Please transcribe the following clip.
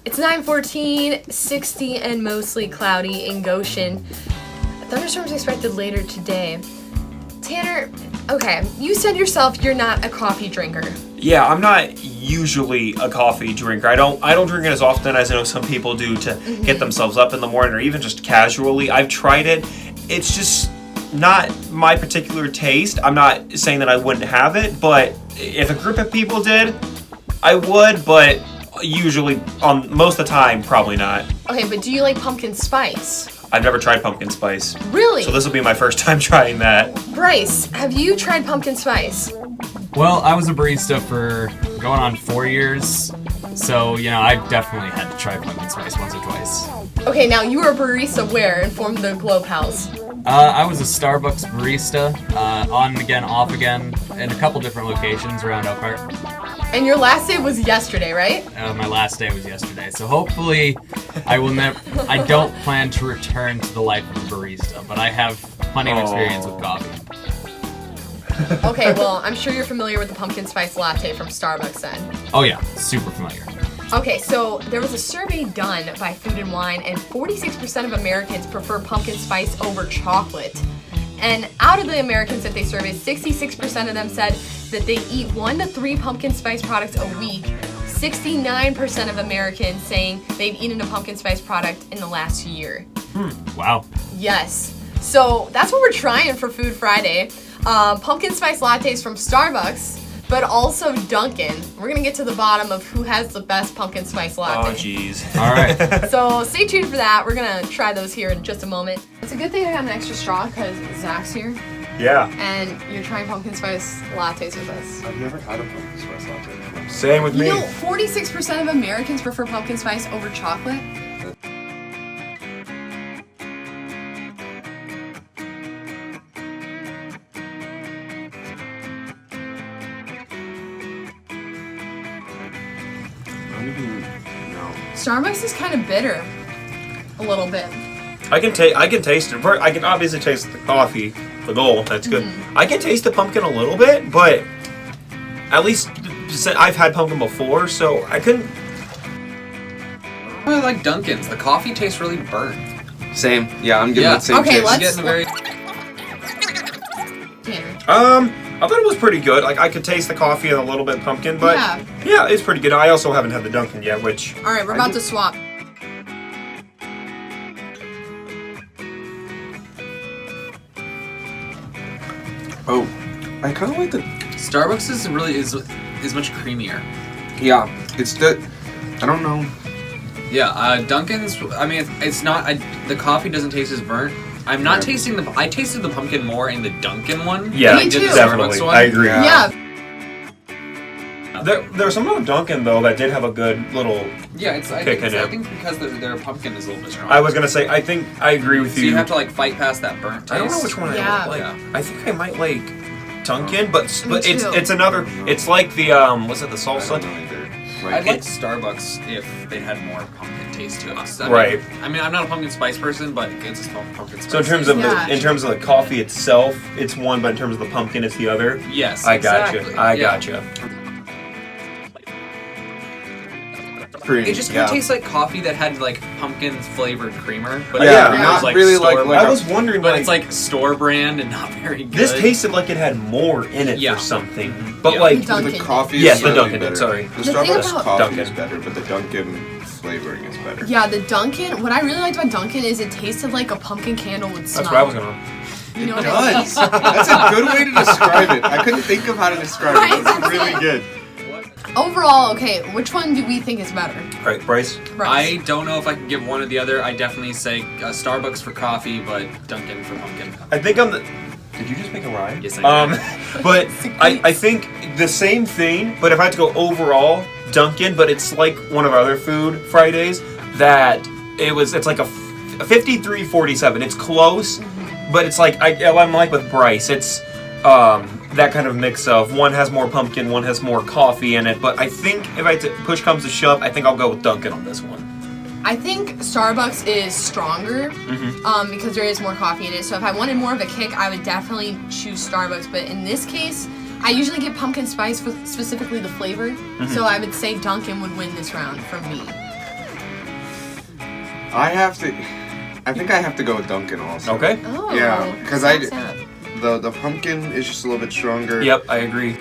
It's 9:14, 60 and mostly cloudy in Goshen. Thunderstorms expected later today. Tanner, okay, you said yourself you're not a coffee drinker. Yeah, I'm not usually a coffee drinker. I don't drink it as often as I know some people do to get themselves up in the morning or even just casually. I've tried it. It's just not my particular taste. I'm not saying that I wouldn't have it, but if a group of people did, I would, but usually, most of the time, probably not. Okay, but do you like pumpkin spice? I've never tried pumpkin spice. Really? So this will be my first time trying that. Bryce, have you tried pumpkin spice? Well, I was a barista for going on 4 years, so, I've definitely had to try pumpkin spice once or twice. Okay, now you were a barista where? Inform the Globe House. I was a Starbucks barista, on again, off again, in a couple different locations around Elkhart. And your last day was yesterday, right? My last day was yesterday, so hopefully I will never. I don't plan to return to the life of a barista, but I have plenty of experience with coffee. Okay, well, I'm sure you're familiar with the pumpkin spice latte from Starbucks then. Oh yeah, super familiar. Okay, so there was a survey done by Food and Wine, and 46% of Americans prefer pumpkin spice over chocolate. And out of the Americans that they surveyed, 66% of them said that they eat 1 to 3 pumpkin spice products a week. 69% of Americans saying they've eaten a pumpkin spice product in the last year. Wow. Yes. So that's what we're trying for Food Friday. Pumpkin spice lattes from Starbucks, but also Dunkin. We're going to get to the bottom of who has the best pumpkin spice latte. Oh, jeez. All right. So stay tuned for that. We're going to try those here in just a moment. It's a good thing I got an extra straw because Zach's here. Yeah. And you're trying pumpkin spice lattes with us. I've never had a pumpkin spice latte. Same with me. You know, 46% of Americans prefer pumpkin spice over chocolate. Starbucks is kind of bitter, a little bit. I can taste it. I can obviously taste the coffee, the gold. That's good. I can taste the pumpkin a little bit, but at least I've had pumpkin before, so I couldn't. I really like Dunkin's. The coffee tastes really burnt. Same. Yeah, I'm getting that same Okay, taste. let's- Getting very. Tanner. I thought it was pretty good. Like I could taste the coffee and a little bit pumpkin, but yeah, it's pretty good. I also haven't had the Dunkin' yet, which. All right, we're about to swap. Oh, I kind of like the. Starbucks is much creamier. Yeah, it's the. I don't know. Yeah, Dunkin's. I mean, it's not. The coffee doesn't taste as burnt. I'm not tasting the. I tasted the pumpkin more in the Dunkin' one. Yeah, than I Me did too. the definitely. Starbucks one. I agree. Yeah. There's some of Dunkin' though that did have a good little. Yeah, I Kick in it. think because their pumpkin is a little bit stronger. I was gonna say I think I agree with So you. you have to fight past that burnt taste. I don't know which one Yeah. I would like. Yeah. I think I might like Dunkin', but Me it's too. it's another. It's like the was it the I salsa? don't know either. I'd Like, like Starbucks if they had more pumpkin taste to it. Right. I mean, I'm not a pumpkin spice person, but it's a pumpkin spice. So in terms of Yeah. the coffee itself, it's one, but in terms of the pumpkin, it's the other. yes, I gotcha. exactly. I Yeah. gotcha. pretty. It just kind of tastes like coffee that had pumpkin flavored creamer, but Yeah, it not was, really like- store like I brand. was wondering, But like, it's like store brand and not very good. this tasted like it had more in it Yeah. for something, but Yeah. like Dunkin'. The coffee Yes, is the slightly Dunkin' did, better. sorry. The The thing Starbucks about coffee Dunkin'. is better, but the Dunkin' flavoring is better. Yeah, the Dunkin', what I really liked about Dunkin' is it tasted like a pumpkin candle would smell. that's what I was gonna. You know It what I mean? does. That's a good way to describe it. I couldn't think of how to describe it. That's really good. Overall, okay, which one do we think is better? All right, Bryce. Bryce. I don't know if I can give one or the other. I definitely say Starbucks for coffee, but Dunkin' for pumpkin. I think I'm the. Did you just make a rhyme? Yes, I did. But I think the same thing. But if I had to go overall, Dunkin'. But it's like one of our other food Fridays that it's like a 53-47. It's close, but it's like I'm like with Bryce. It's that kind of mix of one has more pumpkin, one has more coffee in it. But I think if push comes to shove, I think I'll go with Dunkin' on this one. I think Starbucks is stronger because there is more coffee in it. So if I wanted more of a kick, I would definitely choose Starbucks. But in this case, I usually get pumpkin spice for specifically the flavor. So I would say Dunkin' would win this round for me. I think I have to go with Dunkin' also. Okay. Oh. Yeah, 'cause snap. the pumpkin is just a little bit stronger. Yep, I agree.